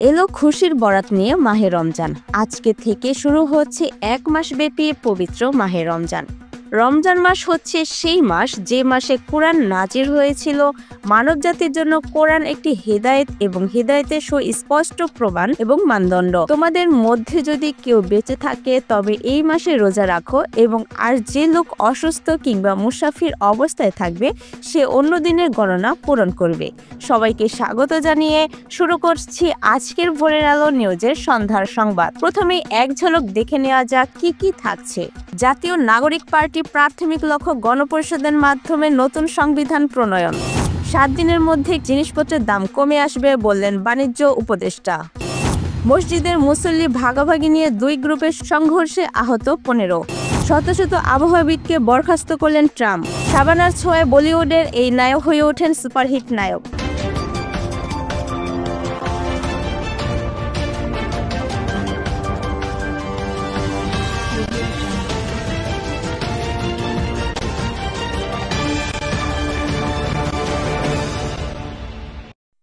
এলো খুশির বরাত নিয়ে মাহে রমজান। আজকে থেকে শুরু হচ্ছে এক মাস ব্যাপী পবিত্র মাহে রমজান। রমজান মাস হচ্ছে সেই মাস যে মাসে কোরআন নাজির হয়েছিল। মানব জাতির জন্য কোরআন একটি হেদায়েত এবং হেদায়েতের সুস্পষ্ট প্রমাণ এবং মানদণ্ড। তোমাদের মধ্যে যদি কেউ বেঁচে থাকে তবে এই মাসে রোজা রাখো, এবং আর যে লোক অসুস্থ কিংবা মুসাফির অবস্থায় থাকবে সে অন্য দিনের গণনা পূরণ করবে। সবাইকে স্বাগত জানিয়ে শুরু করছি আজকের ভোরের আলো নিউজের সন্ধ্যার সংবাদ। প্রথমেই এক ঝলক দেখে নেওয়া যাক কি কি থাকছে। জাতীয় নাগরিক পার্টি প্রাথমিক লক্ষ্য গণপরিষদের মাধ্যমে নতুন সংবিধান প্রণয়ন। 7 দিনের মধ্যে জিনিসপত্রের দাম কমে আসবে বললেন বাণিজ্য উপদেষ্টা। মসজিদের মুসল্লি ভাগাভাগি নিয়ে 2 গ্রুপের সংঘর্ষে আহত 15। শত শত আবহাওয়াবিদকে বরখাস্ত করলেন ট্রাম্প। শাবানার ছোঁয়ায় বলিউডের এই নায়ক হয়ে ওঠেন সুপারহিট নায়ক।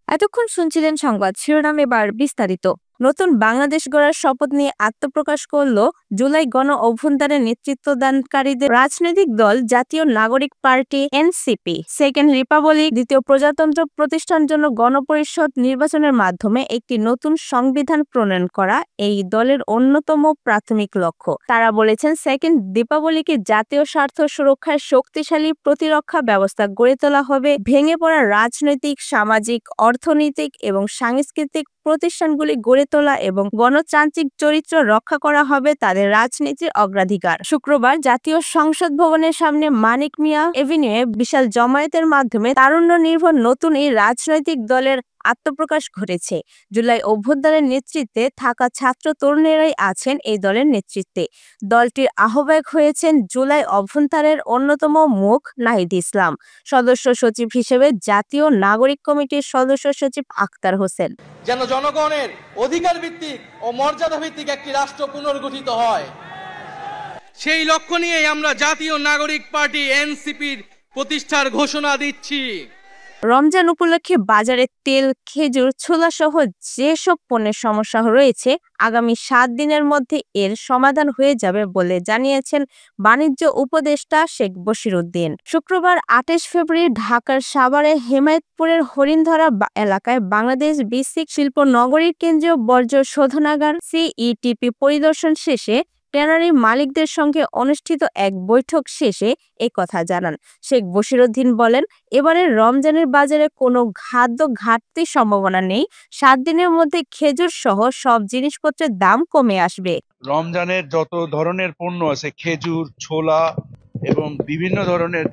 এতক্ষণ শুনছিলেন সংবাদ শিরোনাম, এবার বিস্তারিত। নতুন বাংলাদেশ গড়ার শপথ নিয়ে আত্মপ্রকাশ করল জুলাই গণ অভ্যুত্থানের নেতৃত্বদানকারীদের রাজনৈতিক দল জাতীয় নাগরিক পার্টি এনসিপি। সেকেন্ড রিপাবলিক দ্বিতীয় প্রজাতন্ত্র প্রতিষ্ঠার জন্য গণপরিষদ নির্বাচনের মাধ্যমে একটি নতুন সংবিধান প্রণয়ন করা এই দলের অন্যতম প্রাথমিক লক্ষ্য। তারা বলেছেন, সেকেন্ড রিপাবলিকে জাতীয় স্বার্থ সুরক্ষার শক্তিশালী প্রতিরক্ষা ব্যবস্থা গড়ে তোলা হবে। ভেঙে পড়া রাজনৈতিক, সামাজিক, অর্থনৈতিক এবং সাংস্কৃতিক প্রতিষ্ঠানগুলি গড়ে তোলা এবং গণতান্ত্রিক চরিত্র রক্ষা করা হবে তাদের রাজনীতির অগ্রাধিকার। শুক্রবার জাতীয় সংসদ ভবনের সামনে মানিক মিয়া এভিনিউয়ে বিশাল জমায়েতের মাধ্যমে তারুণ্য নির্ভর নতুন এই রাজনৈতিক দলের আত্মপ্রকাশ ঘটেছে। জুলাই অভ্যুত্থানের নেতৃত্বে থাকা ছাত্র তরুণেরাই আছেন এই দলের নেতৃত্বে। দলটির আহ্বায়ক হয়েছেন জুলাই অভ্যুত্থানের অন্যতম মুখ নাহিদ ইসলাম। সদস্য সচিব হিসেবে জাতীয় নাগরিক কমিটির সদস্য সচিব আক্তার হোসেন। যেন জনগণের অধিকার ভিত্তিক ও মর্যাদা ভিত্তিক একটি রাষ্ট্র পুনর্গঠিত হয়, সেই লক্ষ্য নিয়ে আমরা জাতীয় নাগরিক পার্টি এনসিপির প্রতিষ্ঠার ঘোষণা দিচ্ছি। রমজান উপলক্ষে বাজারে তেল, খেজুর, ছোলা সহ যেসব পণ্যের সমস্যা রয়েছে আগামী 7 দিনের মধ্যে এর সমাধান হয়ে যাবে বলে জানিয়েছেন বাণিজ্য উপদেষ্টা শেখ বশিরউদ্দিন। শুক্রবার 28 ফেব্রুয়ারি ঢাকার সাভারের হেমায়েতপুরের হরিণধরা এলাকায় বাংলাদেশ বিসিক শিল্প নগরীর কেন্দ্রীয় বর্জ্য শোধনাগার সিইটিপি পরিদর্শন শেষে ট্যানারি মালিকদের সঙ্গে অনুষ্ঠিত এক বৈঠক শেষে এই কথা জানান শেখ বশিরউদ্দিন। বলেন, এবারের রমজানের বাজারে কোনো খাদ্য ঘাটতির সম্ভাবনা নেই। 7 দিনের মধ্যে খেজুর সহ সব জিনিসপত্রের দাম কমে আসবে। রমজানের যত ধরনের পণ্য আছে, খেজুর, ছোলা এবং বিভিন্ন ধরনের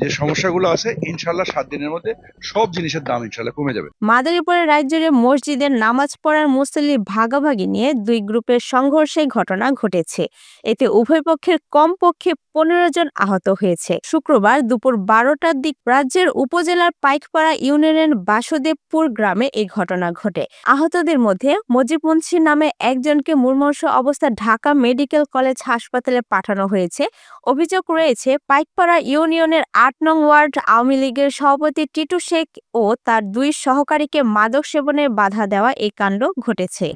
যে সমস্যাগুলো আছে, ইনশাল্লাহ 7 দিনের মধ্যে সব জিনিসের দাম ইনশাল্লাহ কমে যাবে। মাদারীপুরের রাজজুড়ে মসজিদের নামাজ পড়ার মুসল্লি ভাগাভাগি নিয়ে 2 গ্রুপের সংঘর্ষের ঘটনা ঘটেছে। এতে উভয় পক্ষের কমপক্ষে 15 জন আহত হয়েছে। শুক্রবার দুপুর 12টার দিক রাজ্যের উপজেলার পাইকপাড়া ইউনিয়নের বাসুদেবপুর গ্রামে এই ঘটনা ঘটে। আহতদের মধ্যে মজিব মুন্সি নামে একজনকে মুমূর্ষু অবস্থায় ঢাকা মেডিকেল কলেজ হাসপাতালে পাঠানো হয়েছে। অভিযোগ রয়েছে, পাইকপাড়া ইউনিয়নের 8 নং ওয়ার্ড আওয়ামী লীগের সভাপতি টিটু শেখ ও তার 2 সহকারীকে মাদক সেবনে বাধা দেওয়া এই কাণ্ড ঘটেছে।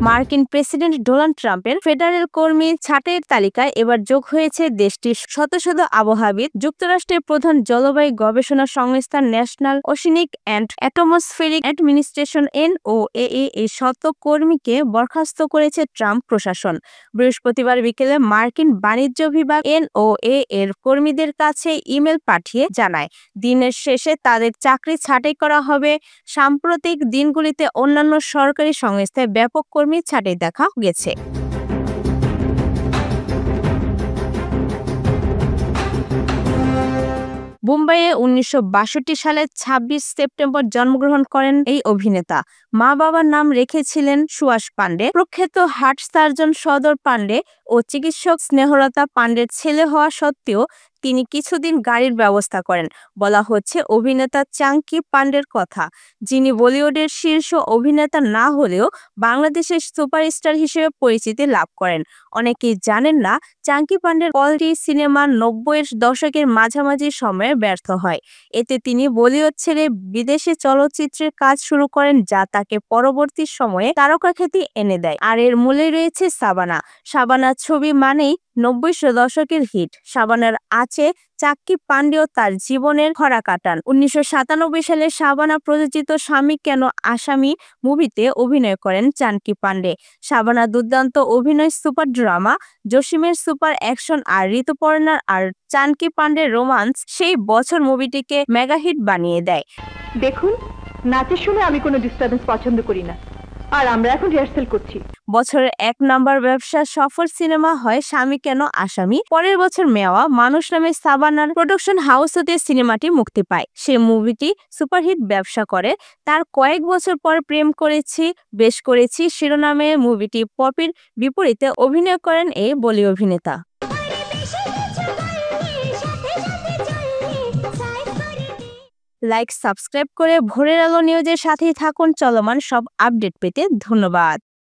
মার্কিন প্রেসিডেন্ট ডোনাল্ড ট্রাম্পের ফেডারেল কর্মী ছাঁটাইয়ের তালিকায় এবার যোগ হয়েছে দেশটির শত শত আবহাওয়াবিদ। যুক্তরাষ্ট্রের প্রধান জলবায়ু গবেষণা সংস্থা National Oceanic and Atmospheric Administration NOAA এই শত কর্মীকে বরখাস্ত করেছে ট্রাম্প প্রশাসন। বৃহস্পতিবার বিকেলে মার্কিন বাণিজ্য বিভাগ NOAA এর কর্মীদের কাছে ইমেল পাঠিয়ে জানায়, দিনের শেষে তাদের চাকরি ছাঁটাই করা হবে। সাম্প্রতিক দিনগুলিতে অন্যান্য সরকারি সংস্থায় ব্যাপক কর্মী ছাঁটাই দেখা গেছে। মুম্বাইয়ে 1962 সালে 26 সেপ্টেম্বর জন্মগ্রহণ করেন এই অভিনেতা। মা বাবার নাম রেখেছিলেন সুভাষ পান্ডে। প্রখ্যাত হার্ট সার্জন সদর পান্ডে ও চিকিৎসক স্নেহলতা পান্ডের ছেলে হওয়া সত্ত্বেও তিনি কিছুদিন গাড়ির ব্যবস্থা করেন। বলা হচ্ছে অভিনেতা চাঙ্কি পান্ডের কথা, যিনি বলিউডের শীর্ষ অভিনেতা না হলেও বাংলাদেশের সুপারস্টার হিসেবে পরিচিতি লাভ করেন। অনেকেই জানেন না, চাঙ্কি পান্ডের কলটি সিনেমা 90-এর দশকের মাঝামাঝি সময়ে ব্যর্থ হয়। এতে তিনি বলিউড ছেড়ে বিদেশি চলচ্চিত্রের কাজ শুরু করেন, যা তাকে পরবর্তী সময়ে তারকাখ্যাতি এনে দেয়। আর এর মূলে রয়েছে সাবানা। সাবানা ছবি মানেই 90-এর দশকের হিট। সাবানার আছে চাঙ্কি পান্ডেও তার জীবনের খরা কাটান। 1997 সালে সাবানা প্রযোজিত স্বামী কেন আসামি মুভিতে অভিনয় করেন চাঙ্কি পান্ডে। সাবানা দুর্দান্ত অভিনয়, সুপার ড্রামা, জসিমের সুপার অ্যাকশন আর ঋতুপর্ণার আর চাঙ্কি পান্ডের রোমান্স সেই বছর মুভিটিকে মেগা হিট বানিয়ে দেয়। দেখুন, নাচের সময় আমি কোনো ডিস্টারবেন্স পছন্দ করি না, আর আমরা এখন রিহার্সাল করছি। বছরের 1 নম্বর ব্যবসা সফল সিনেমা হয় স্বামী কেন আসামি। পরের বছর মেওয়া মানুষ নামে সাবানার প্রোডাকশন হাউস হতে সিনেমাটি মুক্তি পায়। সে মুভিটি সুপারহিট ব্যবসা করে। তার কয়েক বছর পর প্রেম করেছি বেশ করেছি শিরোনামে মুভিটি পপির বিপরীতে অভিনয় করেন এই বলি অভিনেতা। লাইক সাবস্ক্রাইব করে ভোরের আলো নিউজের সাথেই থাকুন চলমান সব আপডেট পেতে। ধন্যবাদ।